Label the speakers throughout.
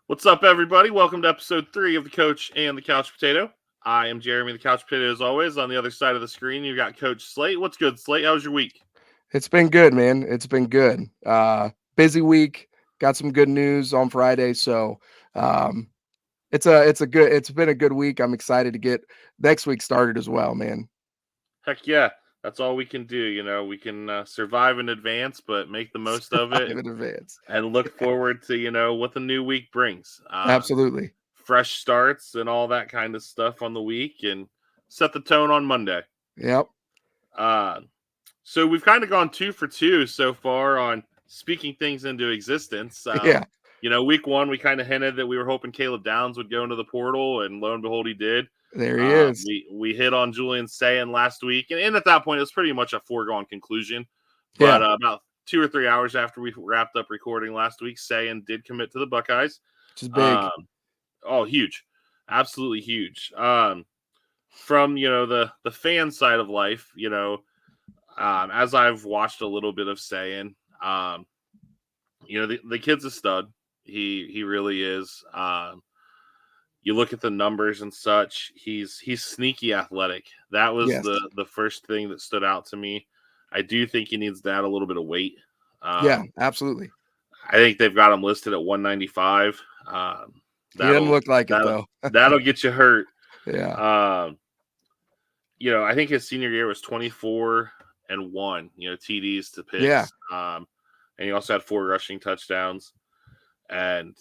Speaker 1: What's up, everybody? Welcome to episode 3 of The Coach and the Couch Potato. I am Jeremy, the Couch Potato, as always. On the other side of the screen, you've got Coach Slate. What's good, Slate? How was your week?
Speaker 2: It's been good, man. It's been good. Busy week. Got some good news on Friday, so um, it's been a good week. I'm excited to get next week started as well, man.
Speaker 1: Heck yeah. That's all we can do. We can survive in advance, but make the most of it
Speaker 2: In advance.
Speaker 1: and look forward to, what the new week brings.
Speaker 2: Absolutely.
Speaker 1: Fresh starts and all that kind of stuff on the week and set the tone on Monday.
Speaker 2: Yep.
Speaker 1: Uh, so we've kind of gone 2 for 2 so far on speaking things into existence.
Speaker 2: Yeah.
Speaker 1: Week 1, we kind of hinted that we were hoping Caleb Downs would go into the portal, and lo and behold, he did.
Speaker 2: There he is.
Speaker 1: We hit on Julian Sayin last week, and at that point, it was pretty much a foregone conclusion.
Speaker 2: Yeah.
Speaker 1: But about 2 or 3 hours after we wrapped up recording last week, Sayin did commit to the Buckeyes.
Speaker 2: Which is big.
Speaker 1: Huge. Absolutely huge. From, the fan side of life, as I've watched a little bit of Sayin, the kid's a stud. He really is. You look at the numbers and such, he's sneaky athletic. That was
Speaker 2: Yes.
Speaker 1: the first thing that stood out to me. I do think he needs to add a little bit of weight.
Speaker 2: Yeah, absolutely.
Speaker 1: I think they've got him listed at 195.
Speaker 2: He doesn't look like it though.
Speaker 1: That'll get you hurt.
Speaker 2: Yeah.
Speaker 1: I think his senior year was 24-1, TDs to picks.
Speaker 2: Yeah.
Speaker 1: And he also had 4 rushing touchdowns. And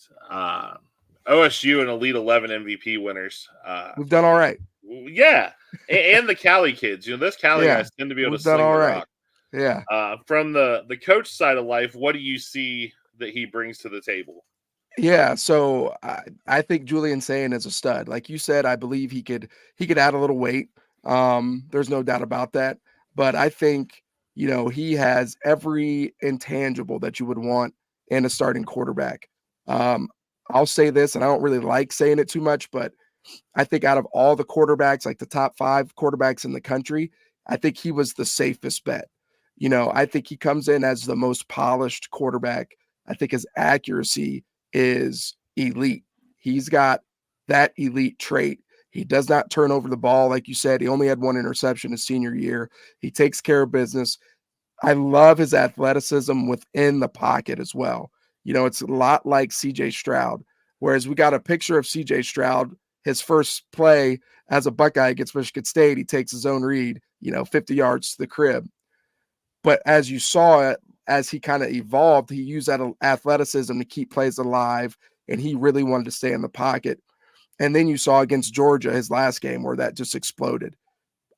Speaker 1: OSU and Elite 11 MVP winners.
Speaker 2: We've done all right.
Speaker 1: Yeah. And the Cali kids. Those Cali guys tend to be able to sling the rock.
Speaker 2: Yeah.
Speaker 1: From the coach side of life, what do you see that he brings to the table?
Speaker 2: Yeah, so I think Julian Sayin is a stud. Like you said, I believe he could add a little weight. There's no doubt about that. But I think, he has every intangible that you would want in a starting quarterback. I'll say this, and I don't really like saying it too much, but I think out of all the quarterbacks, like the top 5 quarterbacks in the country, I think he was the safest bet. I think he comes in as the most polished quarterback. I think his accuracy is elite. He's got that elite trait. He does not turn over the ball. Like you said, he only had 1 interception his senior year. He takes care of business. I love his athleticism within the pocket as well. It's a lot like CJ Stroud, whereas we got a picture of CJ Stroud, his first play as a Buckeye against Michigan State, he takes his own read, 50 yards to the crib. But as you saw it, as he kind of evolved, he used that athleticism to keep plays alive, and he really wanted to stay in the pocket. And then you saw against Georgia, his last game, where that just exploded.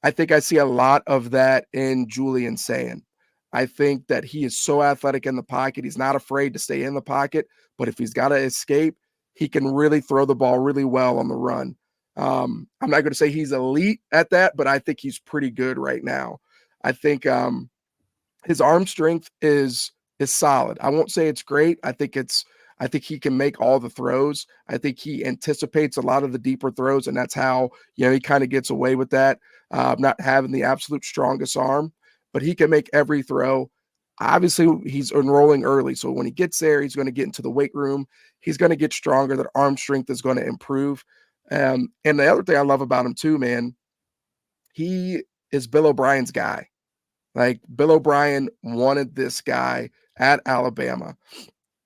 Speaker 2: I think I see a lot of that in Julian Sayin. I think that he is so athletic in the pocket. He's not afraid to stay in the pocket, but if he's got to escape, he can really throw the ball really well on the run. I'm not going to say he's elite at that, but I think he's pretty good right now. I think his arm strength is solid. I won't say it's great. I think he can make all the throws. I think he anticipates a lot of the deeper throws, and that's how, he kind of gets away with that, not having the absolute strongest arm, but he can make every throw. Obviously, he's enrolling early, so when he gets there, he's going to get into the weight room. He's going to get stronger. That arm strength is going to improve. And the other thing I love about him too, man, he is Bill O'Brien's guy. Like, Bill O'Brien wanted this guy at Alabama.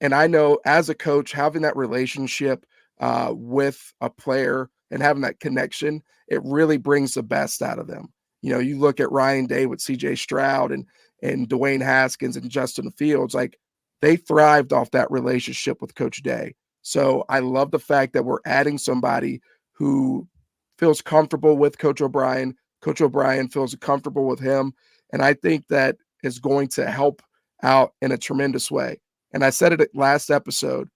Speaker 2: And I know as a coach, having that relationship with a player and having that connection, it really brings the best out of them. You look at Ryan Day with CJ Stroud and Dwayne Haskins and Justin Fields, like, they thrived off that relationship with Coach Day. So I love the fact that we're adding somebody who feels comfortable with Coach O'Brien. Coach O'Brien feels comfortable with him. And I think that is going to help out in a tremendous way. And I said it last episode,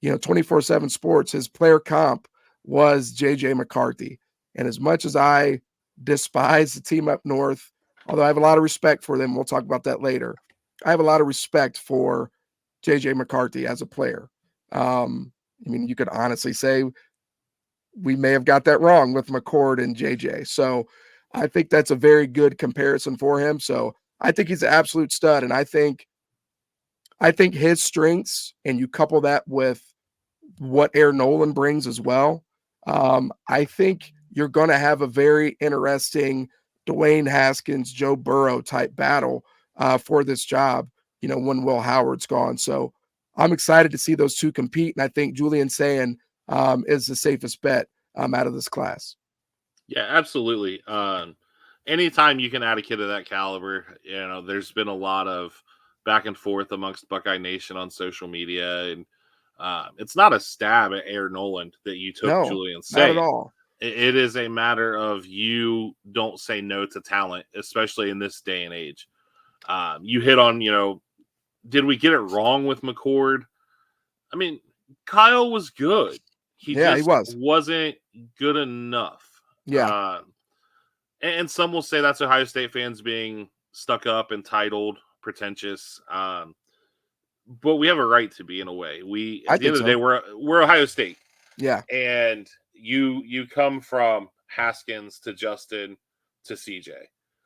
Speaker 2: 24/7 Sports, his player comp was J.J. McCarthy. And as much as I despise the team up north, although I have a lot of respect for them, we'll talk about that later, I have a lot of respect for J.J. McCarthy as a player. You could honestly say we may have got that wrong with McCord and J.J. So I think that's a very good comparison for him. So I think he's an absolute stud, and I think his strengths, and you couple that with what Aaron Nolan brings as well. I think you're going to have a very interesting Dwayne Haskins, Joe Burrow type battle for this job, when Will Howard's gone. So I'm excited to see those two compete. And I think Julian Sayin is the safest bet out of this class.
Speaker 1: Yeah, absolutely. Anytime you can add a kid of that caliber, there's been a lot of back and forth amongst Buckeye Nation on social media, and it's not a stab at Aaron Nolan that you took
Speaker 2: No,
Speaker 1: Julian
Speaker 2: not at
Speaker 1: Sayin.
Speaker 2: all.
Speaker 1: It is a matter of you don't say no to talent, especially in this day and age. You hit on, did we get it wrong with McCord? I mean, Kyle was good. He
Speaker 2: Yeah, he
Speaker 1: just
Speaker 2: was.
Speaker 1: wasn't good enough.
Speaker 2: Yeah.
Speaker 1: And some will say that's Ohio State fans being stuck up, entitled, pretentious. But we have a right to be, in a way. At the end of the day, we're Ohio State.
Speaker 2: Yeah.
Speaker 1: And you come from Haskins to Justin to CJ.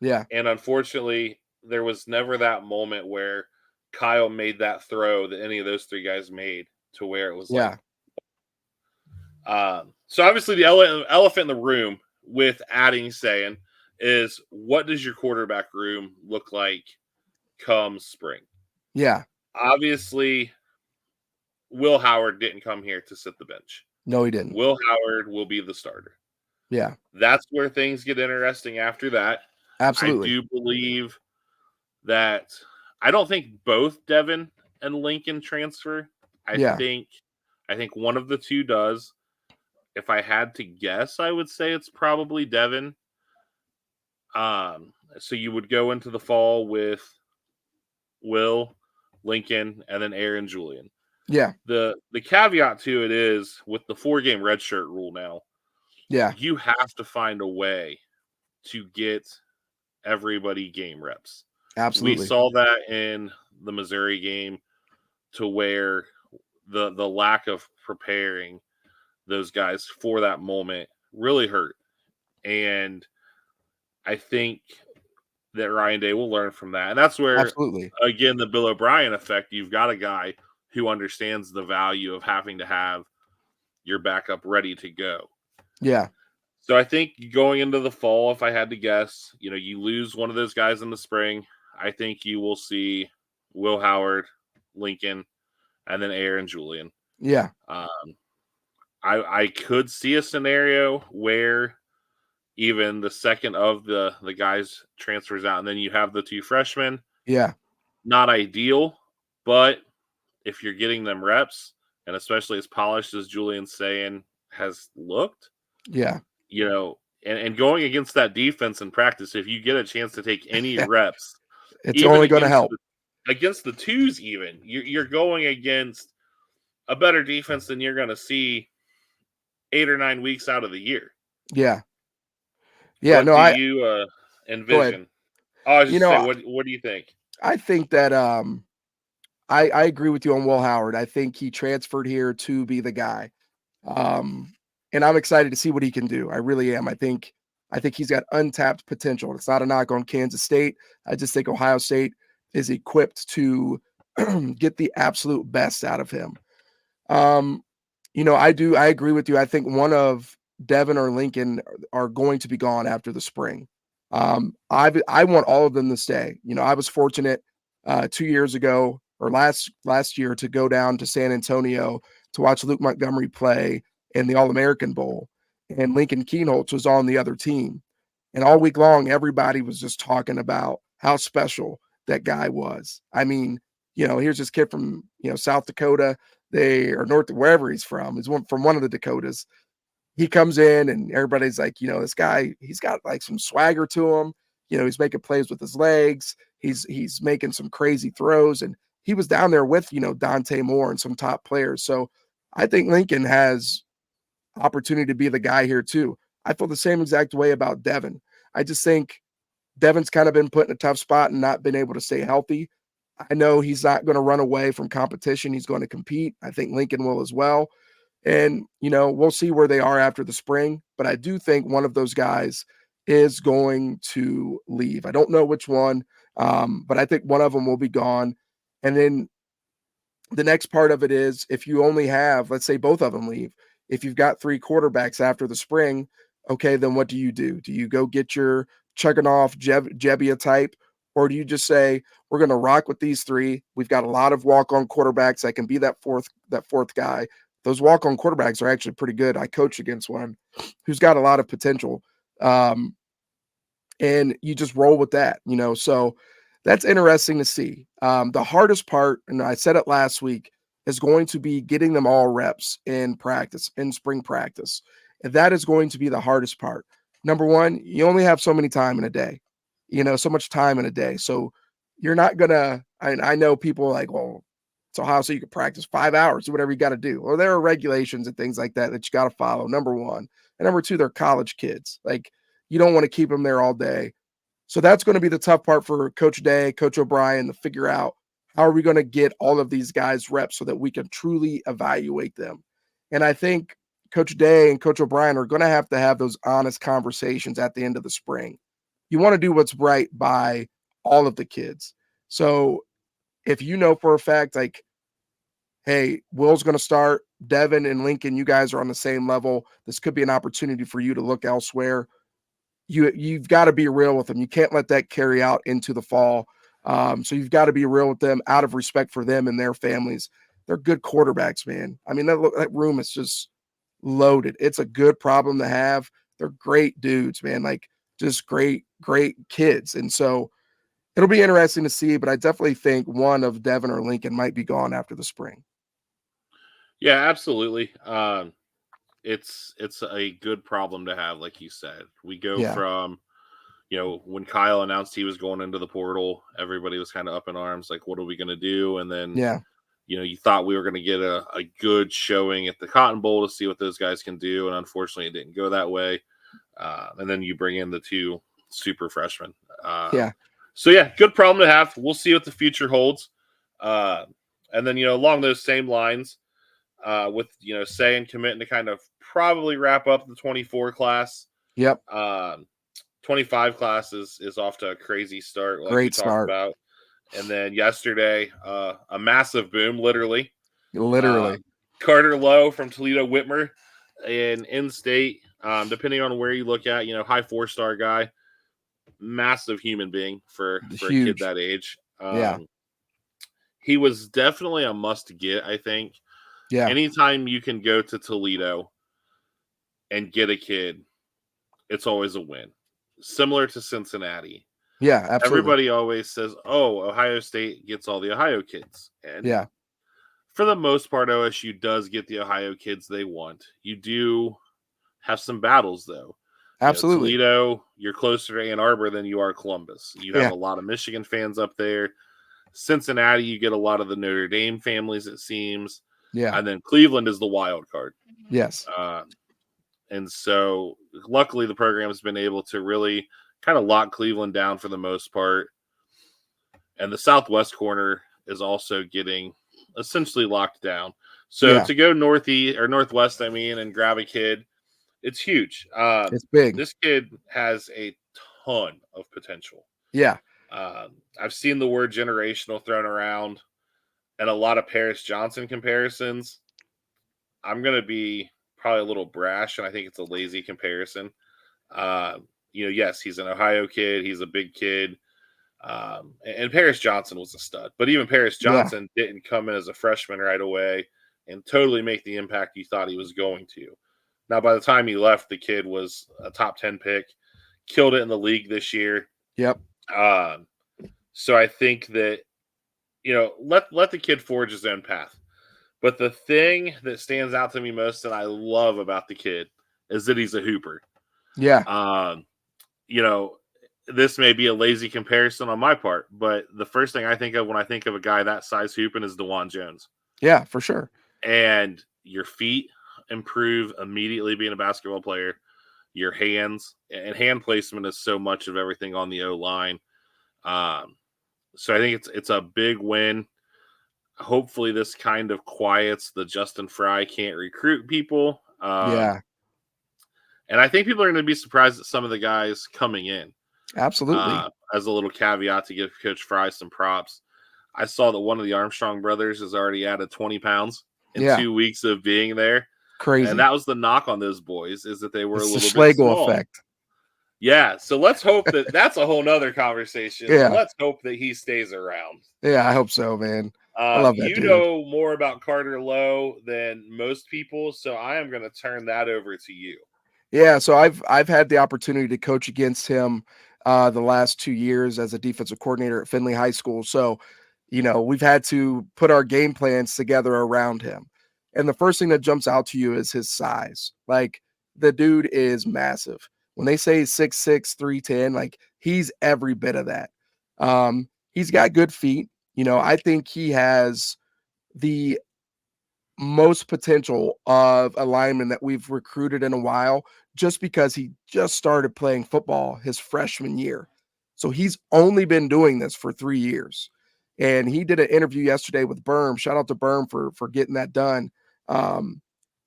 Speaker 2: Yeah.
Speaker 1: And unfortunately, there was never that moment where Kyle made that throw that any of those three guys made, to where it was like. So obviously the elephant in the room with adding Sayin is, what does your quarterback room look like come spring?
Speaker 2: Yeah.
Speaker 1: Obviously, Will Howard didn't come here to sit the bench.
Speaker 2: No, he didn't.
Speaker 1: Will Howard will be the starter.
Speaker 2: Yeah.
Speaker 1: That's where things get interesting after that.
Speaker 2: Absolutely.
Speaker 1: I do believe that I don't think both Devin and Lincoln transfer. I think one of the two does. If I had to guess, I would say it's probably Devin. So you would go into the fall with Will, Lincoln, and then Aaron, Julian.
Speaker 2: Yeah.
Speaker 1: The caveat to it is, with the 4-game redshirt rule now, you have to find a way to get everybody game reps.
Speaker 2: Absolutely.
Speaker 1: We saw that in the Missouri game, to where the lack of preparing those guys for that moment really hurt. And I think that Ryan Day will learn from that. And that's where, again, the Bill O'Brien effect, you've got a guy who understands the value of having to have your backup ready to go.
Speaker 2: Yeah.
Speaker 1: So I think going into the fall, if I had to guess, you lose one of those guys in the spring, I think you will see Will Howard, Lincoln, and then Aaron, Julian.
Speaker 2: Yeah.
Speaker 1: I could see a scenario where even the second of the guys transfers out, and then you have the two freshmen.
Speaker 2: Yeah.
Speaker 1: Not ideal, but if you're getting them reps, and especially as polished as Julian Sayin has looked, and going against that defense in practice, if you get a chance to take any reps,
Speaker 2: it's only going to help.
Speaker 1: Against the twos, even, you're going against a better defense than you're going to see 8 or 9 weeks out of the year.
Speaker 2: Yeah. Yeah.
Speaker 1: What do you envision? I was just saying, what do you think?
Speaker 2: I think that I agree with you on Will Howard. I think he transferred here to be the guy. And I'm excited to see what he can do. I really am. I think he's got untapped potential. It's not a knock on Kansas State. I just think Ohio State is equipped to get the absolute best out of him. I agree with you. I think one of Devin or Lincoln are going to be gone after the spring. I want all of them to stay. I was fortunate 2 years ago, or last year, to go down to San Antonio to watch Luke Montgomery play in the All-American Bowl, and Lincoln Keenholz was on the other team. And all week long, everybody was just talking about how special that guy was. I mean, here's this kid from, South Dakota, North, wherever he's from. He's from one of the Dakotas. He comes in and everybody's like, this guy, he's got like some swagger to him. He's making plays with his legs. He's making some crazy throws. And he was down there with, Dante Moore and some top players. So I think Lincoln has opportunity to be the guy here too. I feel the same exact way about Devin. I just think Devin's kind of been put in a tough spot and not been able to stay healthy. I know he's not going to run away from competition. He's going to compete. I think Lincoln will as well. And, we'll see where they are after the spring. But I do think one of those guys is going to leave. I don't know which one, but I think one of them will be gone. And then The next part of it is if you only have, let's say both of them leave, if you've got 3 quarterbacks after the spring, okay, then what do you do? Do you go get your chugging off Jebbia type, or do you just say we're going to rock with these 3? We've got a lot of walk-on quarterbacks that can be that fourth guy. Those walk-on quarterbacks are actually pretty good. I coached against one who's got a lot of potential. Um, and you just roll with that, So that's interesting to see. The hardest part, and I said it last week, is going to be getting them all reps in practice, in spring practice. And that is going to be the hardest part. Number one, you only have so many time in a day, so much time in a day. So you're not gonna, I know people are like, well, it's Ohio, so you can practice 5 hours, do whatever you got to do. Well, there are regulations and things like that you got to follow. Number one. And number two, they're college kids. Like, you don't want to keep them there all day. So that's going to be the tough part for Coach Day, Coach O'Brien to figure out how are we going to get all of these guys reps so that we can truly evaluate them. And I think Coach Day and Coach O'Brien are going to have those honest conversations at the end of the spring. You want to do what's right by all of the kids. So if you know for a fact, like, hey, Will's going to start, Devin and Lincoln, you guys are on the same level. This could be an opportunity for you to look elsewhere. You've got to be real with them. You can't let that carry out into the fall. So you've got to be real with them out of respect for them and their families. They're good quarterbacks, man. I mean, that room is just loaded. It's a good problem to have. They're great dudes, man. Like, just great, great kids. And so it'll be interesting to see, but I definitely think one of Devin or Lincoln might be gone after the spring.
Speaker 1: Yeah, absolutely. It's a good problem to have, like you said. We go
Speaker 2: Yeah.
Speaker 1: from, when Kyle announced he was going into the portal, everybody was kind of up in arms, like, what are we going to do? And then,
Speaker 2: Yeah.
Speaker 1: You thought we were going to get a good showing at the Cotton Bowl to see what those guys can do. And unfortunately, it didn't go that way. And then you bring in the 2 super freshmen.
Speaker 2: Yeah.
Speaker 1: So, yeah, good problem to have. We'll see what the future holds. And then, along those same lines, with, saying committing to kind of probably wrap up the 24 class.
Speaker 2: Yep.
Speaker 1: 25 class is off to a crazy start, like we
Speaker 2: Great
Speaker 1: talked
Speaker 2: start.
Speaker 1: about. And then yesterday, a massive boom, literally.
Speaker 2: Literally.
Speaker 1: Carter Lowe from Toledo Whitmer, an in-state, depending on where you look at, high 4-star guy, massive human being for a kid that age.
Speaker 2: Yeah.
Speaker 1: He was definitely a must-get, I think.
Speaker 2: Yeah.
Speaker 1: Anytime you can go to Toledo and get a kid, it's always a win. Similar to Cincinnati.
Speaker 2: Yeah, absolutely.
Speaker 1: Everybody always says, oh, Ohio State gets all the Ohio kids. And
Speaker 2: yeah,
Speaker 1: for the most part, OSU does get the Ohio kids they want. You do have some battles, though.
Speaker 2: absolutely.
Speaker 1: Toledo, you're closer to Ann Arbor than you are Columbus. You have
Speaker 2: Yeah.
Speaker 1: a lot of Michigan fans up there. Cincinnati, you get a lot of the Notre Dame families, it seems.
Speaker 2: Yeah.
Speaker 1: And then Cleveland is the wild card.
Speaker 2: Yes.
Speaker 1: And so luckily the program has been able to really kind of lock Cleveland down for the most part. And the Southwest corner is also getting essentially locked down. So to go northeast or northwest, and grab a kid, it's huge.
Speaker 2: It's big.
Speaker 1: This kid has a ton of potential.
Speaker 2: Yeah.
Speaker 1: I've seen the word generational thrown around and a lot of Paris Johnson comparisons. I'm going to be probably a little brash, and I think it's a lazy comparison. Yes, he's an Ohio kid. He's a big kid. And Paris Johnson was a stud. But even Paris Johnson didn't come in as a freshman right away and totally make the impact you thought he was going to. Now, by the time he left, the kid was a top 10 pick, killed it in the league this year.
Speaker 2: Yep.
Speaker 1: So I think that, let the kid forge his own path. But the thing that stands out to me most and I love about the kid is that he's a hooper.
Speaker 2: Yeah.
Speaker 1: This may be a lazy comparison on my part, but the first thing I think of when I think of a guy that size hooping is DeJuan Jones.
Speaker 2: Yeah, for sure.
Speaker 1: And your feet improve immediately being a basketball player. Your hands and hand placement is so much of everything on the O-line. So I think it's a big win. Hopefully this kind of quiets the Justin Fry can't recruit people.
Speaker 2: Yeah.
Speaker 1: And I think people are going to be surprised at some of the guys coming in.
Speaker 2: Absolutely.
Speaker 1: As a little caveat to give Coach Fry some props. I saw that one of the Armstrong brothers has already added 20 pounds in
Speaker 2: Yeah,
Speaker 1: 2 weeks of being there. And
Speaker 2: crazy.
Speaker 1: that was the knock on those boys, is that they were a
Speaker 2: It's the
Speaker 1: little bit
Speaker 2: Schlegel
Speaker 1: small.
Speaker 2: effect.
Speaker 1: Yeah, so let's hope that that's a whole nother conversation.
Speaker 2: Yeah,
Speaker 1: Let's hope that he stays around.
Speaker 2: yeah, I hope so, man. I love that
Speaker 1: You
Speaker 2: dude.
Speaker 1: know more about Carter Lowe than most people, so I am going to turn that over to you.
Speaker 2: Yeah, so I've had the opportunity to coach against him the last 2 years as a defensive coordinator at Findlay High School. So, we've had to put our game plans together around him. And the first thing that jumps out to you is his size. Like the dude is massive. When they say 6'6", 310, like he's every bit of that. He's got good feet. I think he has the most potential of a lineman that we've recruited in a while, just because he just started playing football his freshman year. So he's only been doing this for 3 years. And he did an interview yesterday with Berm. Shout out to Berm for getting that done.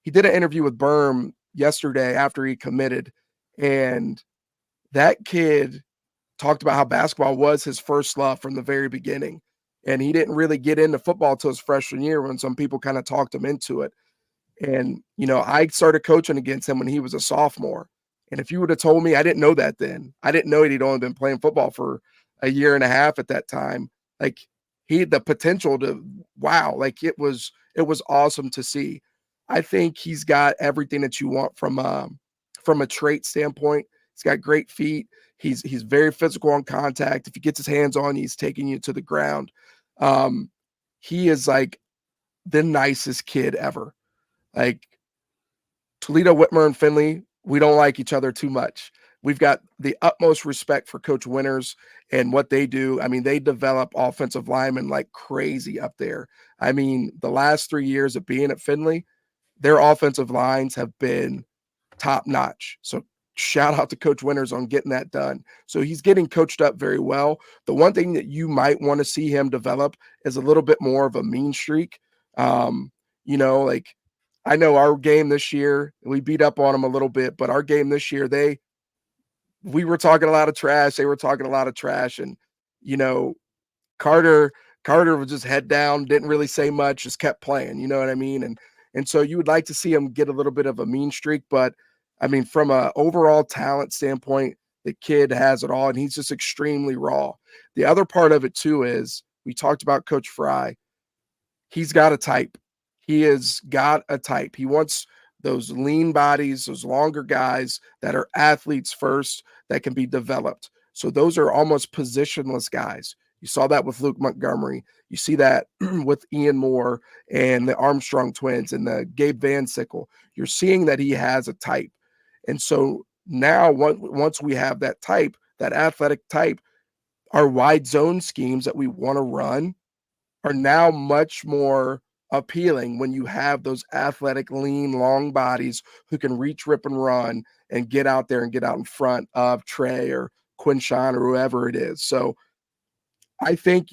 Speaker 2: He did an interview with Berm yesterday after he committed, and that kid talked about how basketball was his first love from the very beginning. And he didn't really get into football till his freshman year when some people kind of talked him into it. And, I started coaching against him when he was a sophomore. And if you would have told me, I didn't know that then. I didn't know he'd only been playing football for a year and a half at that time. Like he had the potential to, wow, like it was awesome to see. I think he's got everything that you want from a trait standpoint. He's got great feet. He's very physical on contact. If he gets his hands on you, he's taking you to the ground. Um, he is like the nicest kid ever. Like Toledo, Whitmer, and Finley, we don't like each other too much. We've got the utmost respect for Coach Winters and what they do. I mean, they develop offensive linemen like crazy up there. I mean, the last 3 years of being at Finley, their offensive lines have been top notch. So shout out to Coach Winters on getting that done. So he's getting coached up very well. The one thing that you might want to see him develop is a little bit more of a mean streak. Like I know our game this year, we beat up on them a little bit, but our game this year, we were talking a lot of trash. They were talking a lot of trash. And, you know, Carter Carter was just head down, didn't really say much, just kept playing. You know what I mean? And so you would like to see him get a little bit of a mean streak, but I mean, from a overall talent standpoint, the kid has it all, and he's just extremely raw. The other part of it too is we talked about Coach Fry. He's got a type. He has got a type. He wants those lean bodies, those longer guys that are athletes first that can be developed. So those are almost positionless guys. You saw that with Luke Montgomery. You see that with Ian Moore and the Armstrong twins and the Gabe Van Sickle. You're seeing that he has a type. And so now once we have that type, that athletic type, our wide zone schemes that we want to run are now much more appealing when you have those athletic, lean, long bodies who can reach, rip, and run and get out there and get out in front of Trey or Quinshawn or whoever it is. So I think,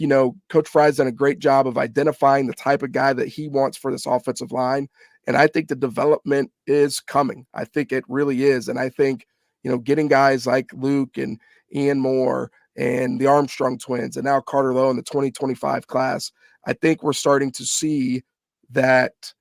Speaker 2: Coach Fry's done a great job of identifying the type of guy that he wants for this offensive line. And I think the development is coming. I think it really is. And I think, getting guys like Luke and Ian Moore and the Armstrong twins and now Carter Lowe in the 2025 class, I think we're starting to see that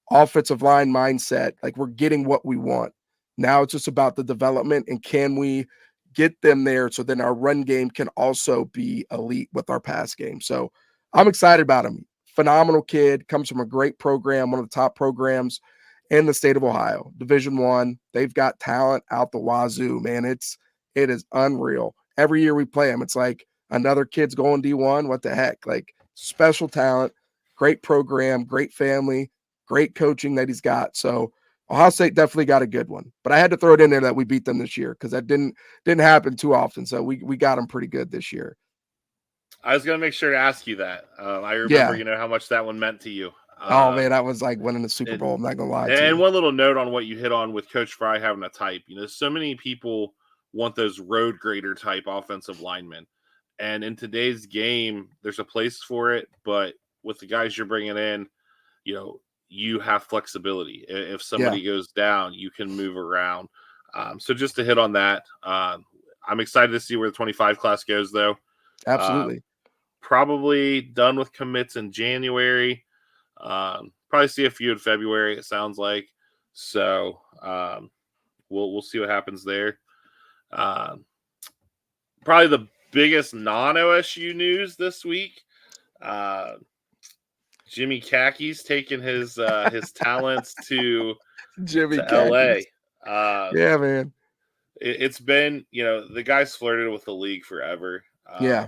Speaker 2: offensive line mindset. Like we're getting what we want. Now it's just about the development and can we get them there so then our run game can also be elite with our pass game. So I'm excited about him. Phenomenal kid, comes from a great program, one of the top programs in the state of Ohio, Division I. They've got talent out the wazoo, man. It is unreal. Every year we play them, it's like another kid's going D1. What the heck? Like special talent, great program, great family, great coaching that he's got. So Ohio State definitely got a good one, but I had to throw it in there that we beat them this year because that didn't happen too often. So we got them pretty good this year.
Speaker 1: I was going to make sure to ask you that. I remember,
Speaker 2: Yeah.
Speaker 1: How much that one meant to you.
Speaker 2: Oh man, that was like winning the Super Bowl. I'm not gonna lie to you.
Speaker 1: And one little note on what you hit on with Coach Fry having a type. So many people want those road grader type offensive linemen, and in today's game, there's a place for it. But with the guys you're bringing in, you have flexibility. If somebody goes down, you can move around. So just to hit on that, I'm excited to see where the 25 class goes, though.
Speaker 2: Absolutely.
Speaker 1: probably done with commits in January. Probably see a few in February, it sounds like. So we'll see what happens there. Probably the biggest non-OSU news this week. Jimmy Kaki's taking his talents to
Speaker 2: Jimmy
Speaker 1: LA.
Speaker 2: Khakis. Yeah, man.
Speaker 1: It's been, the guy's flirted with the league forever.
Speaker 2: Yeah.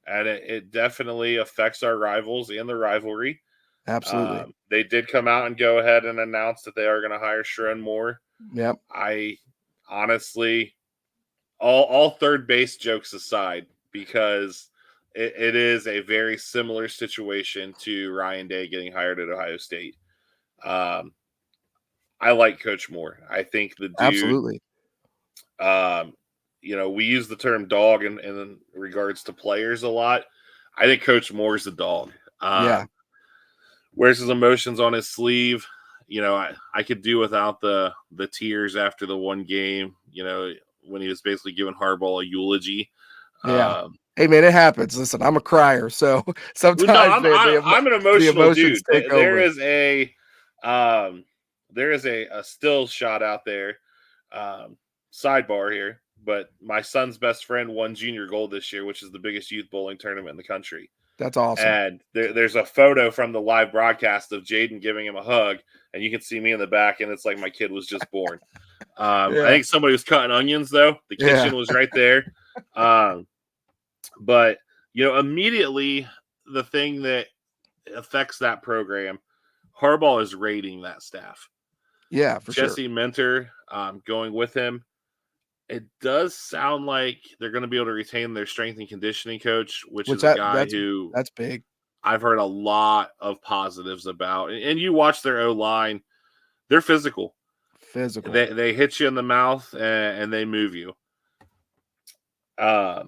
Speaker 1: And it definitely affects our rivals and the rivalry.
Speaker 2: Absolutely.
Speaker 1: They did come out and go ahead and announce that they are going to hire Sharon Moore.
Speaker 2: Yep.
Speaker 1: I honestly, all third base jokes aside, because it is a very similar situation to Ryan Day getting hired at Ohio State. I like Coach Moore. I think the dude.
Speaker 2: Absolutely.
Speaker 1: We use the term dog in regards to players a lot. I think Coach Moore is a dog.
Speaker 2: Yeah.
Speaker 1: Wears his emotions on his sleeve. I could do without the tears after the one game, when he was basically giving Harbaugh a eulogy.
Speaker 2: Yeah. Hey, man, it happens. Listen, I'm a crier, so sometimes
Speaker 1: I'm an emotional dude. There
Speaker 2: over.
Speaker 1: is a still shot out there. Sidebar here, but my son's best friend won junior gold this year, which is the biggest youth bowling tournament in the country.
Speaker 2: That's awesome.
Speaker 1: And there's a photo from the live broadcast of Jaden giving him a hug, and you can see me in the back, and it's like my kid was just born. I think somebody was cutting onions, though. The kitchen was right there. But, immediately the thing that affects that program, Harbaugh is rating that staff.
Speaker 2: Yeah, for sure.
Speaker 1: Jesse Mentor going with him. It does sound like they're going to be able to retain their strength and conditioning coach, which is a guy
Speaker 2: that's big.
Speaker 1: I've heard a lot of positives about. And you watch their O-line, they're physical. They hit you in the mouth and they move you. I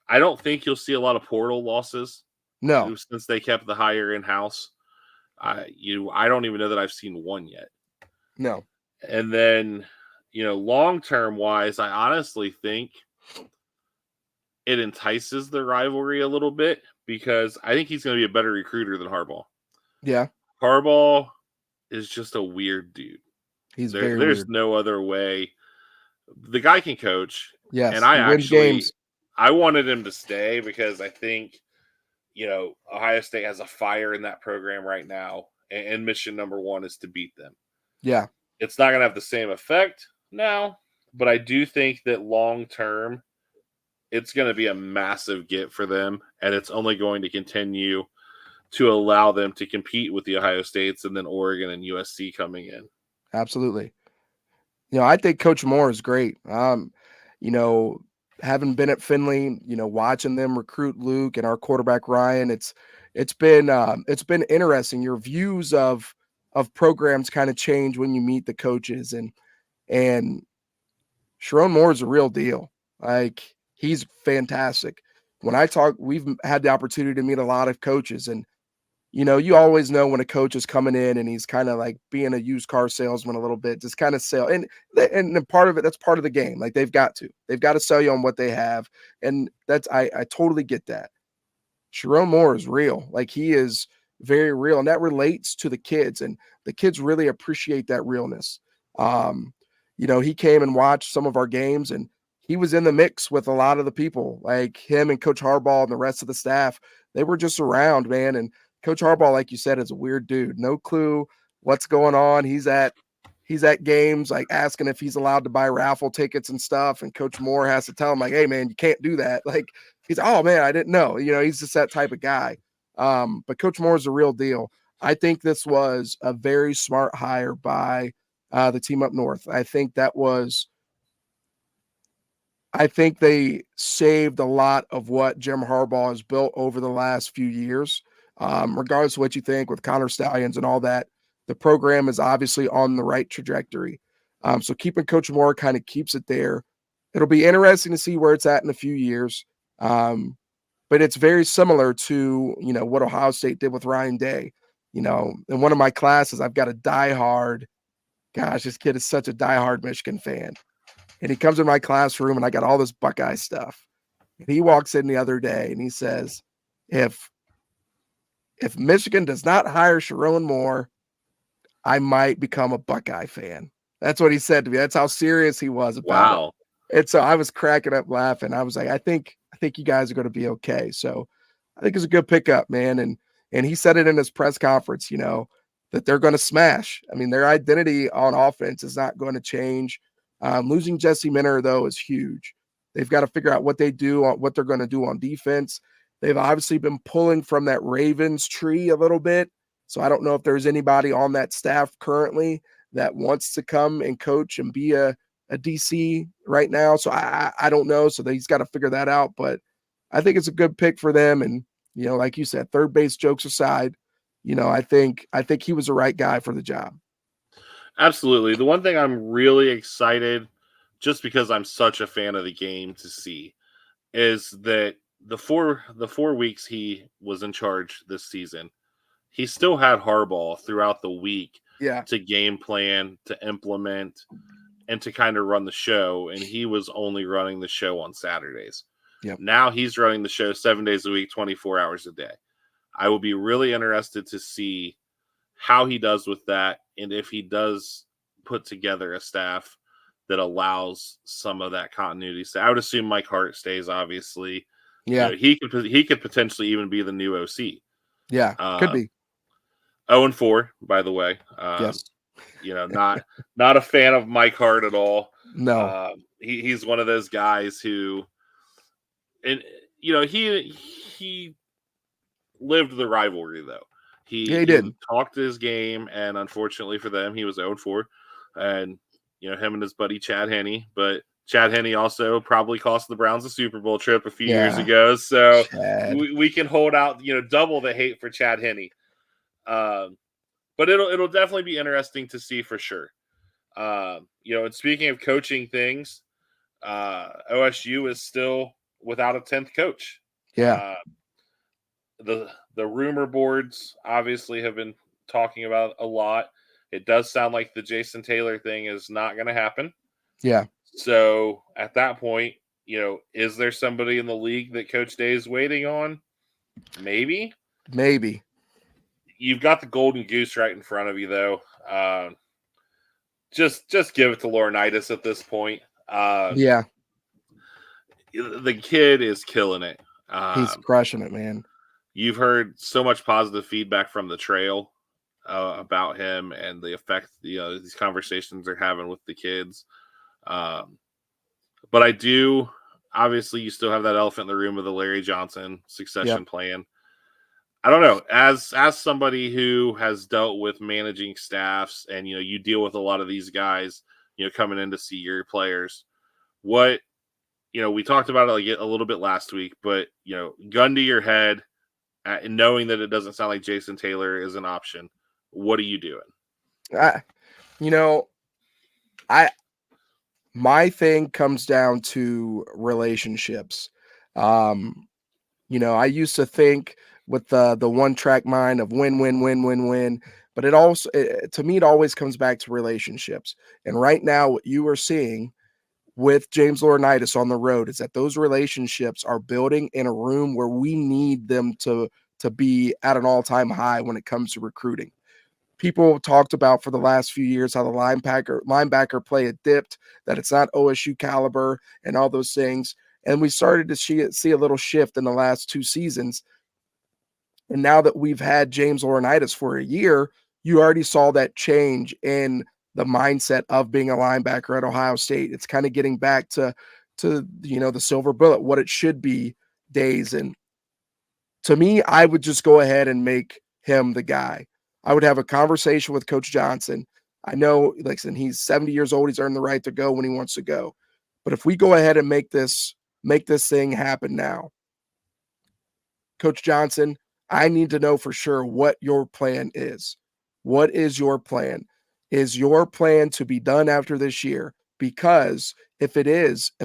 Speaker 1: don't think you'll see a lot of portal losses.
Speaker 2: No,
Speaker 1: since they kept the hire in-house. I don't even know that I've seen one yet.
Speaker 2: No.
Speaker 1: And then, long-term wise, I honestly think it entices the rivalry a little bit because I think he's going to be a better recruiter than Harbaugh.
Speaker 2: Yeah.
Speaker 1: Harbaugh is just a weird dude.
Speaker 2: There's
Speaker 1: weird. No other way. The guy can coach.
Speaker 2: Yes.
Speaker 1: And I wanted him to stay because I think, Ohio State has a fire in that program right now. And mission number one is to beat them.
Speaker 2: Yeah.
Speaker 1: It's not going to have the same effect now, but I do think that long term, it's going to be a massive get for them, and it's only going to continue to allow them to compete with the Ohio States and then Oregon and USC coming in.
Speaker 2: Absolutely. I think Coach Moore is great. Having been at Finley, watching them recruit Luke and our quarterback Ryan, it's been interesting. Your views of programs kind of change when you meet the coaches, and Sharon Moore is a real deal. Like, he's fantastic. When I talk, we've had the opportunity to meet a lot of coaches, and you always know when a coach is coming in and he's kind of like being a used car salesman a little bit, just kind of sell. And part of it, that's part of the game. Like, they've got to sell you on what they have. And I totally get that. Sharon Moore is real. Like, he is very real. And that relates to the kids, and the kids really appreciate that realness. He came and watched some of our games, and he was in the mix with a lot of the people, like him and Coach Harbaugh and the rest of the staff. They were just around, man. And Coach Harbaugh, like you said, is a weird dude. No clue what's going on. He's at games, like, asking if he's allowed to buy raffle tickets and stuff. And Coach Moore has to tell him, like, hey, man, you can't do that. Like, he's, oh, man, I didn't know. He's just that type of guy. But Coach Moore is a real deal. I think this was a very smart hire by the team up north. I think they saved a lot of what Jim Harbaugh has built over the last few years. Regardless of what you think with Connor Stallions and all that, the program is obviously on the right trajectory. So keeping Coach Moore kind of keeps it there. It'll be interesting to see where it's at in a few years. But it's very similar to, what Ohio State did with Ryan Day. In one of my classes, I've got a diehard, gosh, this kid is such a diehard Michigan fan. And he comes in my classroom and I got all this Buckeye stuff. And he walks in the other day and he says, if Michigan does not hire Sharon Moore, I might become a Buckeye fan. That's what he said to me. That's how serious he was about it.
Speaker 1: Wow.
Speaker 2: And so I was cracking up laughing. I was like, I think you guys are going to be okay. So I think it's a good pickup, man. And he said it in his press conference, that they're going to smash. I mean, their identity on offense is not going to change. Losing Jesse Minter, though, is huge. They've got to figure out what they do on what they're going to do on defense. They've obviously been pulling from that Ravens tree a little bit. So I don't know if there's anybody on that staff currently that wants to come and coach and be a DC right now. So I don't know. So he's got to figure that out. But I think it's a good pick for them. And, like you said, third base jokes aside, I think he was the right guy for the job.
Speaker 1: Absolutely. The one thing I'm really excited, just because I'm such a fan of the game, to see is that the four weeks he was in charge this season, he still had Harbaugh throughout the week to game plan, to implement, and to kind of run the show. And he was only running the show on Saturdays.
Speaker 2: Yep.
Speaker 1: Now he's running the show 7 days a week, 24 hours a day. I will be really interested to see how he does with that, and if he does put together a staff that allows some of that continuity. So I would assume Mike Hart stays, obviously.
Speaker 2: Yeah.
Speaker 1: He could potentially even be the new OC.
Speaker 2: Yeah, could be.
Speaker 1: 0-4, by the way.
Speaker 2: Yes.
Speaker 1: Not a fan of Mike Hart at all.
Speaker 2: No.
Speaker 1: He's one of those guys who, and he lived the rivalry, though. He
Speaker 2: did.
Speaker 1: Talked his game, and unfortunately for them, he was 0-4. And, him and his buddy Chad Henne. But Chad Henne also probably cost the Browns a Super Bowl trip a few years ago. So we can hold out, double the hate for Chad Henne. But it'll definitely be interesting to see for sure. And speaking of coaching things, OSU is still without a 10th coach.
Speaker 2: Yeah.
Speaker 1: The rumor boards obviously have been talking about a lot. It does sound like the Jason Taylor thing is not going to happen.
Speaker 2: Yeah.
Speaker 1: So at that point, is there somebody in the league that Coach Day is waiting on? Maybe. You've got the golden goose right in front of you, though. Just give it to Laurinaitis at this point.
Speaker 2: The
Speaker 1: kid is killing it.
Speaker 2: He's crushing it, man.
Speaker 1: You've heard so much positive feedback from the trail about him and the effect these conversations are having with the kids. But I do, obviously, you still have that elephant in the room of the Larry Johnson succession plan. I don't know. As somebody who has dealt with managing staffs, and you deal with a lot of these guys, coming in to see your players. What we talked about it a little bit last week, but gun to your head, and knowing that it doesn't sound like Jason Taylor is an option, what are you doing?
Speaker 2: My thing comes down to relationships. I used to think with the one track mind of win, win, win, win, win, but to me, it always comes back to relationships. And right now, what you are seeing with James Laurinaitis on the road is that those relationships are building in a room where we need them to be at an all-time high when it comes to recruiting. People talked about for the last few years how the linebacker play had dipped, that it's not OSU caliber and all those things. And we started to see a little shift in the last 2 seasons. And now that we've had James Laurinaitis for a year, you already saw that change in the mindset of being a linebacker at Ohio State. It's kind of getting back to the silver bullet, what it should be days. And to me, I would just go ahead and make him the guy. I would have a conversation with Coach Johnson. I know, like I said, he's 70 years old. He's earned the right to go when he wants to go. But if we go ahead and make this thing happen now, Coach Johnson, I need to know for sure what your plan is. What is your plan? Is your plan to be done after this year? Because if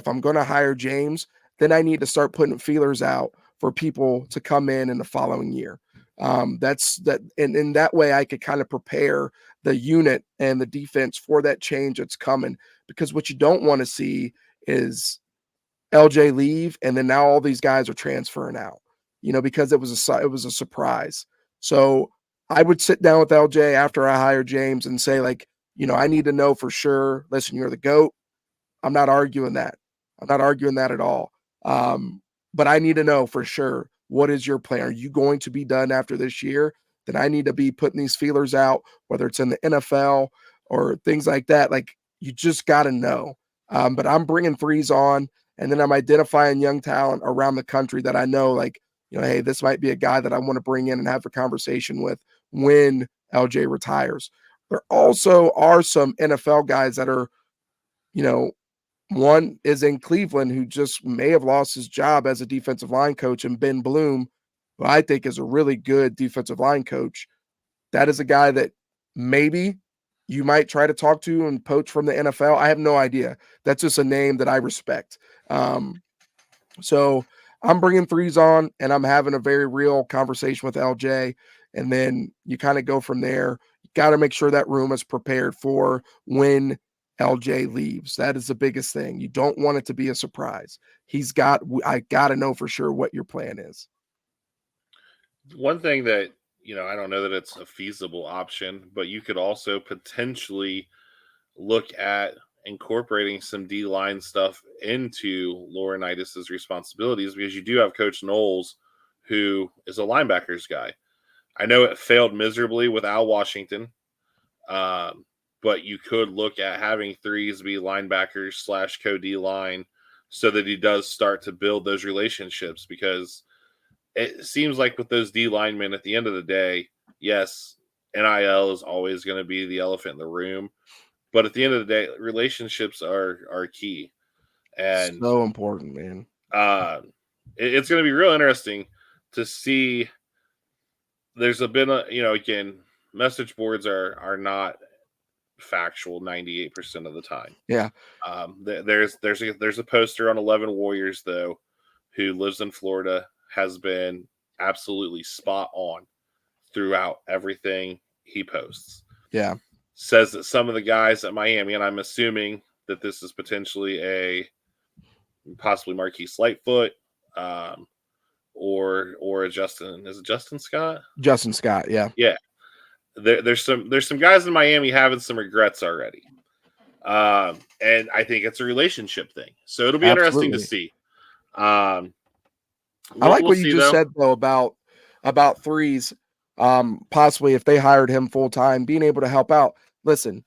Speaker 2: I'm going to hire James, then I need to start putting feelers out for people to come in the following year. That's that. And in that way, I could kind of prepare the unit and the defense for that change that's coming, because what you don't want to see is LJ leave. And then now all these guys are transferring out. because it was a surprise. So I would sit down with LJ after I hired James and say, like, I need to know for sure. Listen, you're the GOAT. I'm not arguing that. I'm not arguing that at all. But I need to know for sure, what is your plan? Are you going to be done after this year? Then I need to be putting these feelers out, whether it's in the NFL or things like that. Like, you just got to know. But I'm bringing threes on, and then I'm identifying young talent around the country that I know, like, hey, this might be a guy that I want to bring in and have a conversation with when LJ retires. There also are some NFL guys that are, one is in Cleveland, who just may have lost his job as a defensive line coach, and Ben Bloom, who I think is a really good defensive line coach. That is a guy that maybe you might try to talk to and poach from the NFL. I have no idea. That's just a name that I respect. So I'm bringing threes on, and I'm having a very real conversation with LJ. And then you kind of go from there. You got to make sure that room is prepared for when LJ leaves. That is the biggest thing. You don't want it to be a surprise. I got to know for sure what your plan is.
Speaker 1: One thing that, I don't know that it's a feasible option, but you could also potentially look at incorporating some D-line stuff into Laurinaitis' responsibilities, because you do have Coach Knowles, who is a linebackers guy. I know it failed miserably with Al Washington, but you could look at having threes be linebackers / co-D line, so that he does start to build those relationships, because it seems like with those D linemen, at the end of the day, yes, NIL is always going to be the elephant in the room, but at the end of the day, relationships are key. And
Speaker 2: so important, man.
Speaker 1: It's going to be real interesting to see. There's been again, message boards are not factual 98% of the time.
Speaker 2: Yeah.
Speaker 1: There's a poster on 11 Warriors, though, who lives in Florida, has been absolutely spot on throughout everything he posts.
Speaker 2: Yeah.
Speaker 1: Says that some of the guys at Miami, and I'm assuming that this is potentially possibly Marquise Lightfoot, or a Justin. Is it Justin Scott?
Speaker 2: Justin Scott, yeah.
Speaker 1: Yeah. There's some guys in Miami having some regrets already. And I think it's a relationship thing. So it'll be interesting to see.
Speaker 2: I like what you just said, though, about threes. Possibly if they hired him full time, being able to help out. Listen,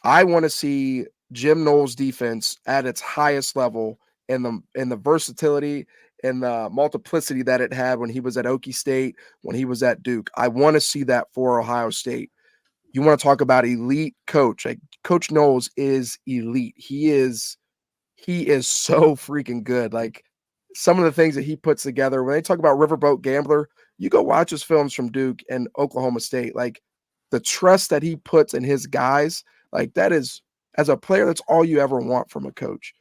Speaker 2: I want to see Jim Knowles' defense at its highest level, in the versatility and the multiplicity that it had when he was at Okie State, when he was at Duke. I want to see that for Ohio State. You want to talk about elite coach? Like, Coach Knowles is elite. He is so freaking good. Like, some of the things that he puts together, when they talk about Riverboat Gambler, you go watch his films from Duke and Oklahoma State. Like, the trust that he puts in his guys, like, that is, as a player, that's all you ever want from a coach.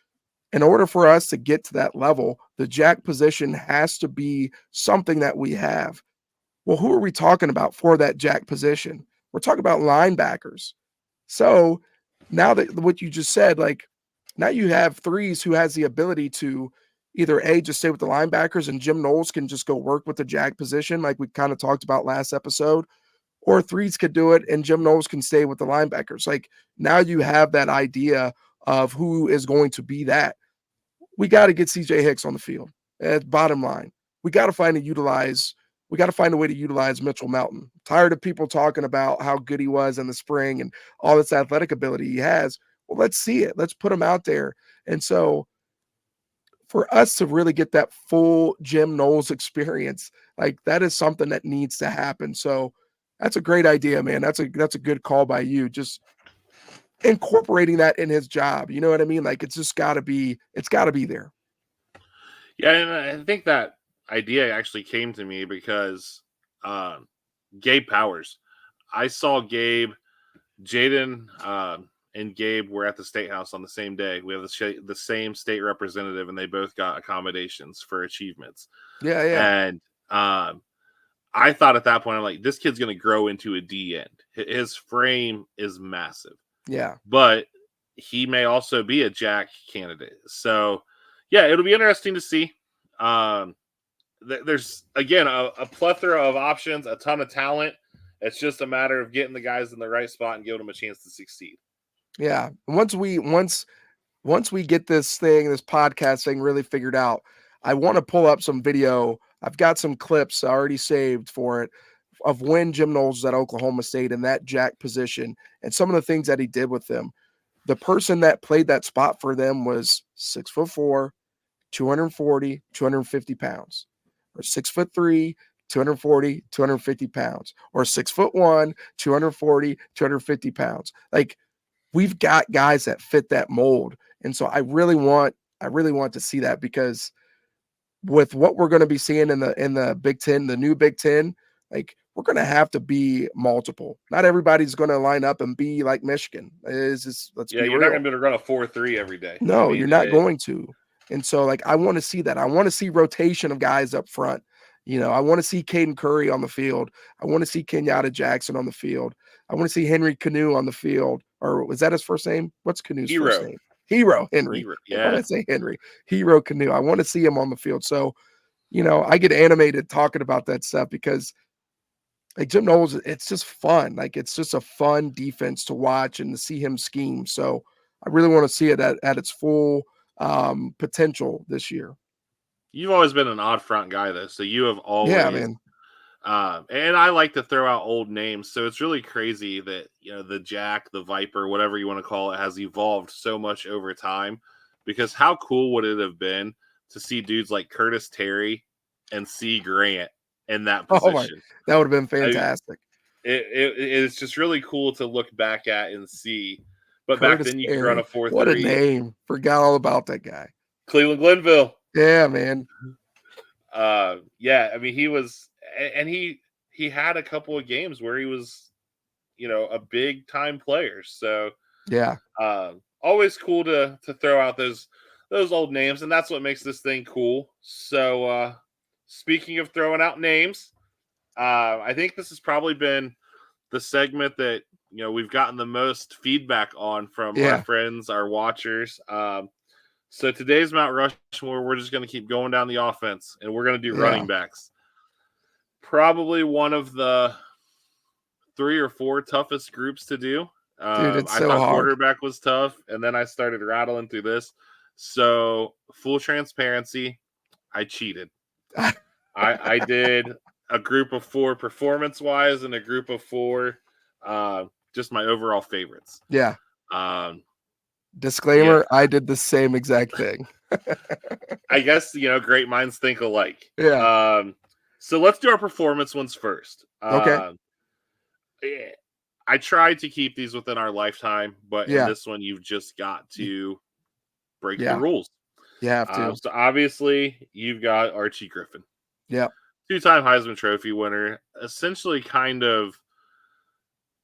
Speaker 2: In order for us to get to that level, the jack position has to be something that we have. Well, who are we talking about for that jack position? We're talking about linebackers. So now that what you just said, like, now you have threes who has the ability to either just stay with the linebackers, and Jim Knowles can just go work with the jack position, like we kind of talked about last episode, or threes could do it and Jim Knowles can stay with the linebackers. Like, now you have that idea of who is going to be that. We got to get CJ Hicks on the field. At bottom line, we got to find a way to utilize Mitchell Melton. Tired of people talking about how good he was in the spring and all this athletic ability he has. Well, let's see it. Let's put him out there. And so, for us to really get that full Jim Knowles experience, like, that is something that needs to happen. So that's a great idea, man. That's a good call by you. Just incorporating that in his job. You know what I mean? Like, it's got to be there.
Speaker 1: Yeah, and I think that idea actually came to me because Gabe Powers. I saw Gabe, Jaden, and Gabe were at the State House on the same day. We have the same state representative, and they both got accommodations for achievements.
Speaker 2: Yeah, yeah.
Speaker 1: And I thought at that point, I'm like, this kid's going to grow into a D end. His frame is massive.
Speaker 2: Yeah.
Speaker 1: But he may also be a jack candidate. So, yeah, it'll be interesting to see. there's again a plethora of options, a ton of talent. It's just a matter of getting the guys in the right spot and giving them a chance to succeed.
Speaker 2: Yeah. Once we get this podcast thing really figured out, I want to pull up some video. I've got some clips already saved for it of when Jim Knowles was at Oklahoma State in that jack position and some of the things that he did with them. The person that played that spot for them was 6'4", 240, 250 pounds, or 6'3", 240, 250 pounds, or 6'1", 240, 250 pounds. Like, we've got guys that fit that mold. And so I really want to see that, because with what we're going to be seeing in the Big Ten, the new Big Ten, like, we're going to have to be multiple. Not everybody's going to line up and be like Michigan. Let's be
Speaker 1: You're
Speaker 2: real.
Speaker 1: not going to be able to run a 4.3 every day.
Speaker 2: No, you're not going to. And so, like, I want to see that. I want to see rotation of guys up front. I want to see Caden Curry on the field. I want to see Kenyatta Jackson on the field. I want to see Henry Canoe on the field. Or was that his first name? What's Canoe's first name? Hero Henry.
Speaker 1: Yeah.
Speaker 2: Why did I say Henry? Hero Canoe. I want to see him on the field. So, I get animated talking about that stuff because, like, Jim Knowles, it's just fun. Like, it's just a fun defense to watch and to see him scheme. So I really want to see it at its full potential this year.
Speaker 1: You've always been an odd front guy, though. So you have always,
Speaker 2: yeah, man.
Speaker 1: And I like to throw out old names. So it's really crazy that, the Jack, the Viper, whatever you want to call it, has evolved so much over time. Because how cool would it have been to see dudes like Curtis Terry and C. Grant in that position?
Speaker 2: That would have been fantastic.
Speaker 1: It's just really cool to look back at and see. But Curtis back then you could run a 4.3.
Speaker 2: What a name. Forgot all about that guy.
Speaker 1: Cleveland Glenville.
Speaker 2: Yeah, man.
Speaker 1: Yeah, I mean, he was, and he had a couple of games where he was, a big time player. So
Speaker 2: yeah,
Speaker 1: always cool to throw out those old names, and that's what makes this thing cool. So speaking of throwing out names, I think this has probably been the segment that we've gotten the most feedback on from our friends, our watchers. So today's Mount Rushmore, we're just going to keep going down the offense, and we're going to do running backs. Probably one of the 3 or 4 toughest groups to do.
Speaker 2: Dude, it's so
Speaker 1: I thought
Speaker 2: hard.
Speaker 1: Quarterback was tough, and then I started rattling through this. So full transparency, I cheated. I did a group of 4 performance-wise and a group of 4 just my overall favorites.
Speaker 2: Yeah. Disclaimer,
Speaker 1: yeah.
Speaker 2: I did the same exact thing.
Speaker 1: I guess, great minds think alike.
Speaker 2: Yeah.
Speaker 1: So let's do our performance ones first.
Speaker 2: Okay.
Speaker 1: I tried to keep these within our lifetime, but in this one, you've just got to break the rules.
Speaker 2: You have to.
Speaker 1: So obviously, you've got Archie Griffin.
Speaker 2: Yeah.
Speaker 1: 2-time Heisman Trophy winner. Essentially kind of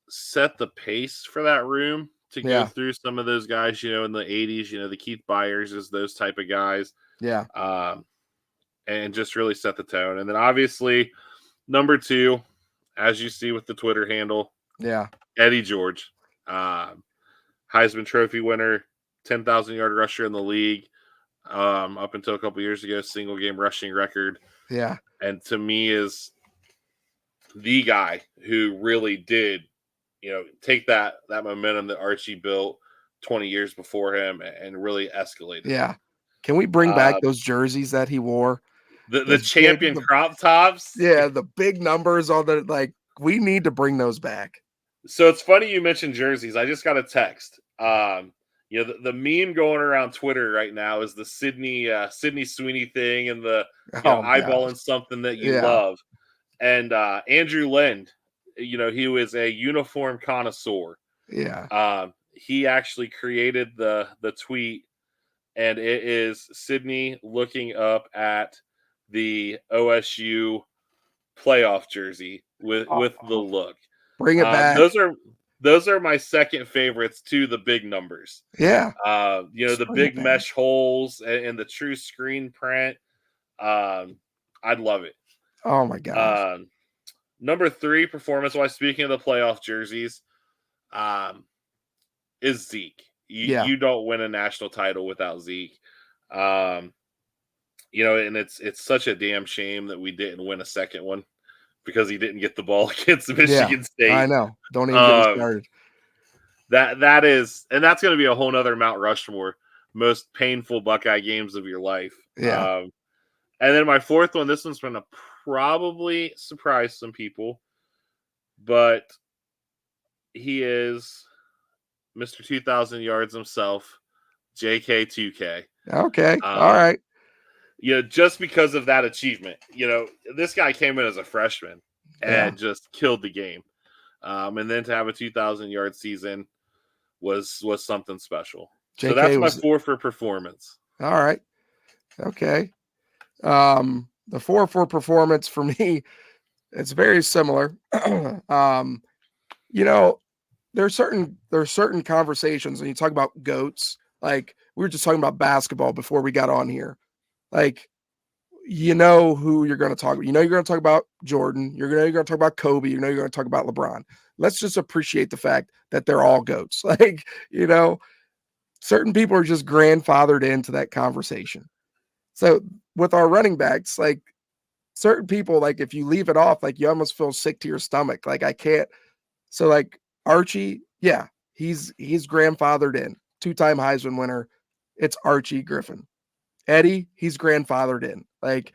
Speaker 1: set the pace for that room to go through some of those guys, in the 80s, the Keith Byers is those type of guys.
Speaker 2: Yeah.
Speaker 1: And just really set the tone. And then obviously, number 2, as you see with the Twitter handle, Eddie George, Heisman Trophy winner, 10,000-yard rusher in the league, up until a couple years ago, single game rushing record.
Speaker 2: Yeah.
Speaker 1: And to me is the guy who really did, take that momentum that Archie built 20 years before him and really escalated.
Speaker 2: Yeah. Can we bring back those jerseys that he wore?
Speaker 1: The champion crop tops?
Speaker 2: Yeah, the big numbers, all the, like, we need to bring those back.
Speaker 1: So it's funny you mentioned jerseys. I just got a text. The meme going around Twitter right now is the Sydney Sweeney thing and the eyeballing something that you love. And Andrew Lind, he was a uniform connoisseur.
Speaker 2: Yeah.
Speaker 1: He actually created the tweet, and it is Sydney looking up at the OSU playoff jersey with the look.
Speaker 2: Bring it back.
Speaker 1: Those are my second favorites to the big numbers.
Speaker 2: Yeah.
Speaker 1: The big mesh holes and the true screen print. I'd love it.
Speaker 2: Oh my gosh.
Speaker 1: Number 3, performance-wise, speaking of the playoff jerseys, is Zeke. You don't win a national title without Zeke. And it's such a damn shame that we didn't win a second one because he didn't get the ball against
Speaker 2: Yeah,
Speaker 1: Michigan State.
Speaker 2: I know. Don't even get me started.
Speaker 1: That's going to be a whole nother Mount Rushmore, most painful Buckeye games of your life.
Speaker 2: Yeah.
Speaker 1: And then my fourth one, this one's going to probably surprise some people, but he is Mr. 2,000 yards himself, JK2K.
Speaker 2: Okay. All right.
Speaker 1: Just because of that achievement, this guy came in as a freshman and just killed the game. And then to have a 2,000-yard season was something special. So that's my 4 for performance.
Speaker 2: All right. Okay. The 4 for performance for me, it's very similar. There's certain conversations when you talk about GOATs. Like we were just talking about basketball before we got on here. Like, who you're going to talk about. You're going to talk about Jordan. You're going to talk about Kobe. You're going to talk about LeBron. Let's just appreciate the fact that they're all GOATs. Like, certain people are just grandfathered into that conversation. So with our running backs, like certain people, like if you leave it off, like you almost feel sick to your stomach. Like I can't. So like Archie, yeah, he's grandfathered in. 2-time Heisman winner. It's Archie Griffin. Eddie, he's grandfathered in. Like,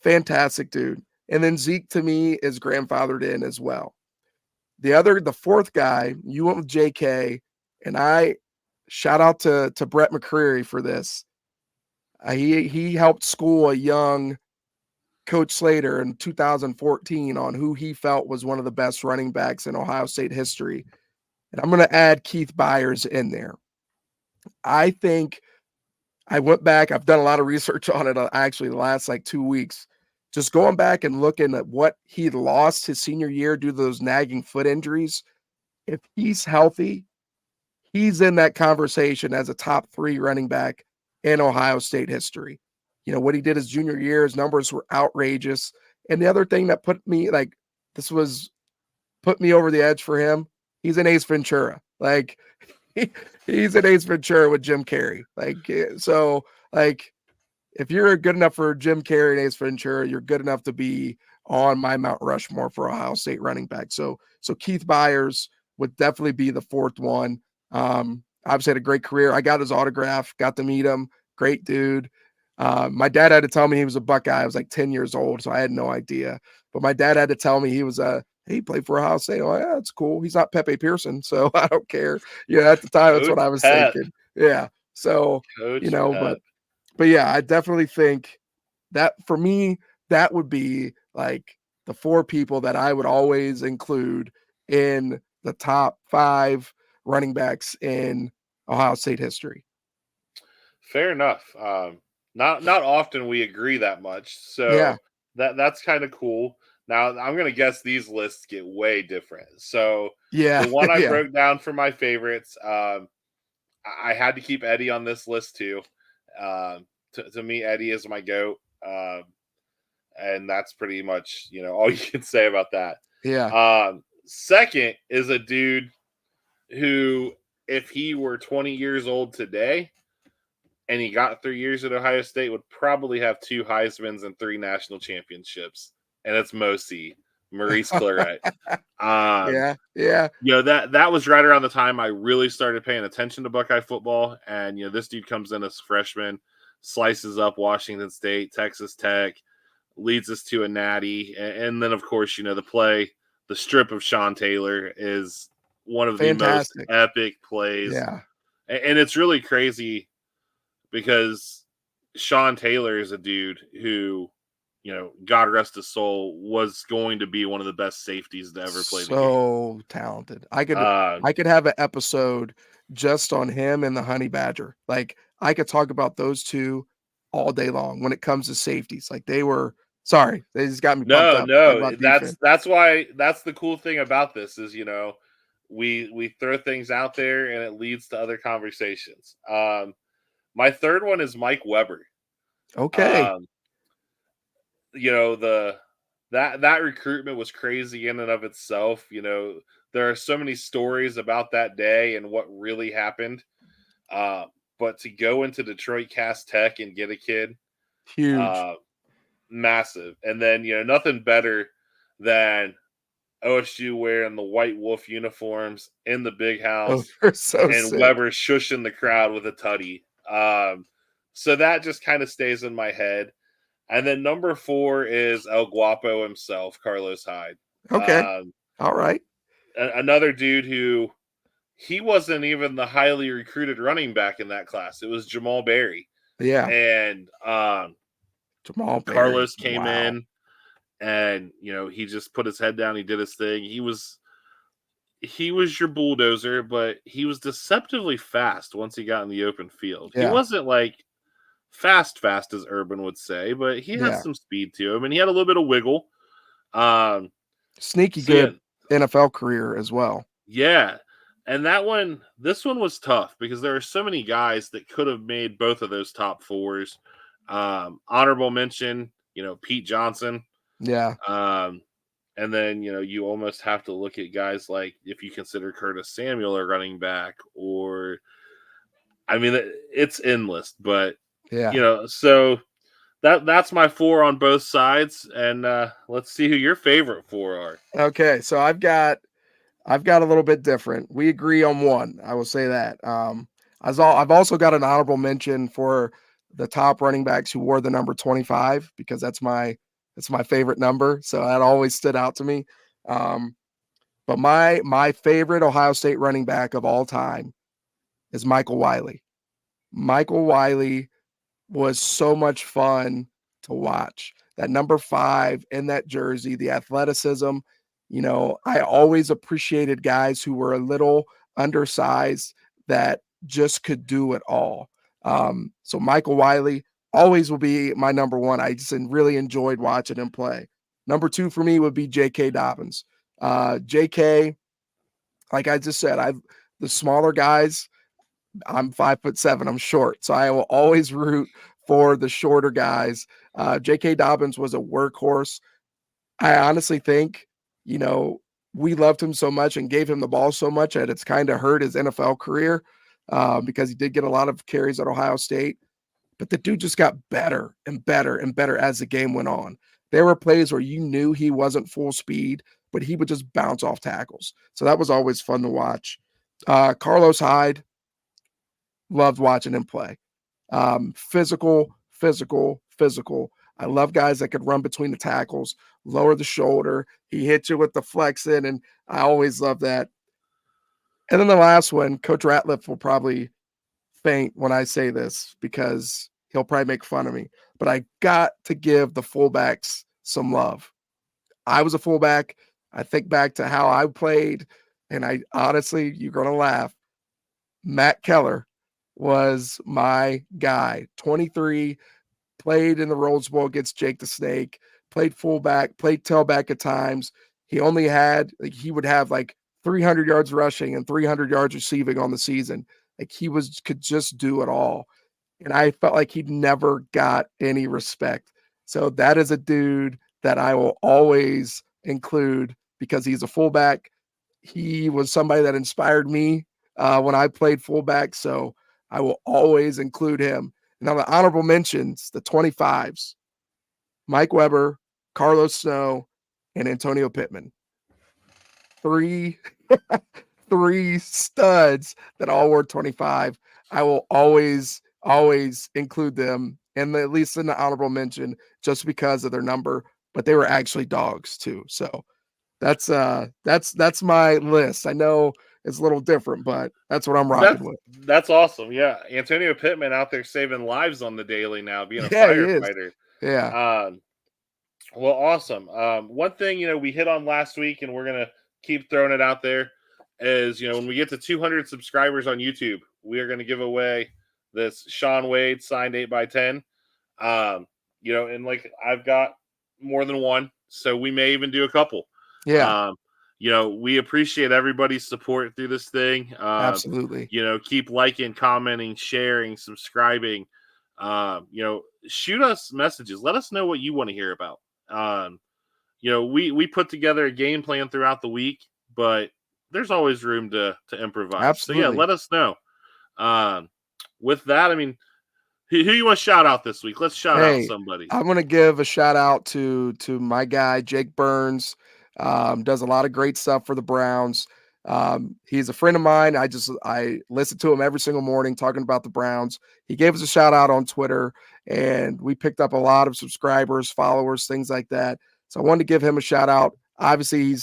Speaker 2: fantastic dude. And then Zeke, to me, is grandfathered in as well. The fourth guy, you went with JK, and I shout out to Brett McCreary for this. He helped school a young Coach Slater in 2014 on who he felt was one of the best running backs in Ohio State history. And I'm going to add Keith Byers in there. I think I went back. I've done a lot of research on it actually the last 2 weeks. Just going back and looking at what he lost his senior year due to those nagging foot injuries. If he's healthy, he's in that conversation as a top 3 running back in Ohio State history. What he did his junior year, his numbers were outrageous. And the other thing that put me over the edge for him, he's an Ace Ventura. Like, he's an Ace Ventura with Jim Carrey. If you're good enough for Jim Carrey and Ace Ventura, you're good enough to be on my Mount Rushmore for Ohio State running back. So Keith Byers would definitely be the fourth one. Obviously had a great career. I got his autograph, got to meet him. Great dude. My dad had to tell me he was a Buckeye. I was 10 years old, so I had no idea. But my dad had to tell me he played for Ohio State. Oh, yeah, that's cool. He's not Pepe Pearson, so I don't care. At the time, that's what I was thinking. Yeah. So, but yeah, I definitely think that for me, that would be the 4 people that I would always include in the top 5 running backs in Ohio State history.
Speaker 1: Fair enough. Not often we agree that much. So
Speaker 2: yeah.
Speaker 1: That's kind of cool. Now I'm gonna guess these lists get way different. So
Speaker 2: the
Speaker 1: one I broke down for my favorites, I had to keep Eddie on this list too. To me, Eddie is my GOAT. And that's pretty much, all you can say about that.
Speaker 2: Yeah.
Speaker 1: Second is a dude who, if he were 20 years old today and he got 3 years at Ohio State, would probably have 2 Heismans and 3 national championships. And it's Maurice Claret.
Speaker 2: Yeah.
Speaker 1: That was right around the time I really started paying attention to Buckeye football. And, this dude comes in as a freshman, slices up Washington State, Texas Tech, leads us to a natty. And then, of course, the strip of Sean Taylor is one of
Speaker 2: fantastic.
Speaker 1: the most epic plays.
Speaker 2: Yeah.
Speaker 1: And it's really crazy because Sean Taylor is a dude who, God rest his soul, was going to be one of the best safeties to ever play the game.
Speaker 2: So talented. I could have an episode just on him and the Honey Badger. I could talk about those two all day long when it comes to safeties. They just got me pumped up.
Speaker 1: No, that's why that's the cool thing about this is, we throw things out there and it leads to other conversations. My third one is Mike Weber.
Speaker 2: Okay.
Speaker 1: That recruitment was crazy in and of itself. There are so many stories about that day and what really happened. But to go into Detroit Cass Tech and get a kid
Speaker 2: Huge.
Speaker 1: Massive. And then, nothing better than OSU wearing the white wolf uniforms in the big
Speaker 2: Those
Speaker 1: house
Speaker 2: are so
Speaker 1: and
Speaker 2: sick.
Speaker 1: Weber shushing the crowd with a tutty. So that just kind of stays in my head. And then number 4 is El Guapo himself, Carlos Hyde.
Speaker 2: Okay. All right.
Speaker 1: Another dude who he wasn't even the highly recruited running back in that class. It was Jamal Berry.
Speaker 2: Yeah.
Speaker 1: And
Speaker 2: Jamal Berry.
Speaker 1: Carlos came in and, he just put his head down. He did his thing. He was your bulldozer, but he was deceptively fast once he got in the open field.
Speaker 2: Yeah.
Speaker 1: He wasn't like fast as Urban would say, but he had some speed to him and he had a little bit of wiggle.
Speaker 2: Sneaky good NFL career as well.
Speaker 1: Yeah. And this one was tough because there are so many guys that could have made both of those top 4s. Honorable mention, Pete Johnson.
Speaker 2: Yeah.
Speaker 1: And then, you almost have to look at guys like if you consider Curtis Samuel a running back or, I mean, it's endless, but, so that's my 4 on both sides. And let's see who your favorite 4 are.
Speaker 2: Okay. So I've got a little bit different. We agree on one. I will say that. I've also got an honorable mention for the top running backs who wore the number 25 because that's my favorite number. So that always stood out to me. But my favorite Ohio State running back of all time is Michael Wiley. Michael Wiley was so much fun to watch. That number 5 in that jersey, the athleticism. I always appreciated guys who were a little undersized that just could do it all. So Michael Wiley always will be my number 1. I just really enjoyed watching him play. Number 2 for me would be J.K. Dobbins. J.K., like I just said, the smaller guys, I'm 5'7", I'm short. So I will always root for the shorter guys. J.K. Dobbins was a workhorse. I honestly think, we loved him so much and gave him the ball so much that it's kind of hurt his NFL career because he did get a lot of carries at Ohio State. But the dude just got better and better and better as the game went on. There were plays where you knew he wasn't full speed, but he would just bounce off tackles. So that was always fun to watch. Carlos Hyde, loved watching him play. Physical. I love guys that could run between the tackles, lower the shoulder. He hit you with the flex in, and I always love that. And then the last one, Coach Ratliff will probably faint when I say this because he'll probably make fun of me, but I got to give the fullbacks some love. I was a fullback. I think back to how I played, and I honestly, you're going to laugh. Matt Keller was my guy. 23, played in the Rose Bowl against Jake the Snake, played fullback, played tailback at times. He only had, he would have 300 yards rushing and 300 yards receiving on the season. He could just do it all. And I felt like he'd never got any respect. So that is a dude that I will always include because he's a fullback. He was somebody that inspired me when I played fullback. So I will always include him. Now the honorable mentions, the 25s, Mike Weber, Carlos Snow, and Antonio Pittman. Three studs that all wore 25. I will always include them, and at least in the honorable mention, just because of their number. But they were actually dogs too. So that's my list. I know it's a little different, but that's what I'm rocking with.
Speaker 1: That's awesome. Yeah, Antonio Pittman out there saving lives on the daily now, being a firefighter.
Speaker 2: Yeah.
Speaker 1: Well, awesome. One thing we hit on last week, and we're gonna keep throwing it out there, is when we get to 200 subscribers on YouTube, we are going to give away this Sean Wade signed 8x10. And I've got more than one, so we may even do a couple.
Speaker 2: Yeah.
Speaker 1: We appreciate everybody's support through this thing.
Speaker 2: Absolutely.
Speaker 1: Keep liking, commenting, sharing, subscribing. Shoot us messages. Let us know what you want to hear about. We put together a game plan throughout the week, but there's always room to improvise.
Speaker 2: Absolutely.
Speaker 1: So yeah, let us know. With that, Who you want to shout out this week? Let's shout out
Speaker 2: Hey,
Speaker 1: somebody.
Speaker 2: I'm gonna give a shout out to my guy Jake Burns. Does a lot of great stuff for the Browns. He's a friend of mine. I listen to him every single morning talking about the Browns. He gave us a shout out on Twitter, and we picked up a lot of subscribers, followers, things like that. So I wanted to give him a shout out. Obviously,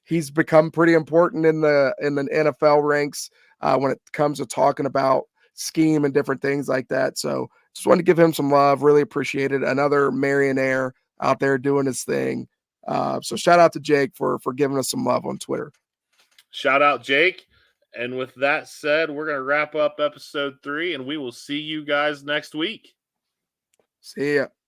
Speaker 2: he's become pretty important in the NFL ranks when it comes to talking about scheme and different things like that. So just wanted to give him some love. Really appreciate it. Another Marionaire out there doing his thing. So shout out to Jake for giving us some love on Twitter.
Speaker 1: Shout out Jake. And with that said, we're going to wrap up episode 3, and we will see you guys next week.
Speaker 2: See ya.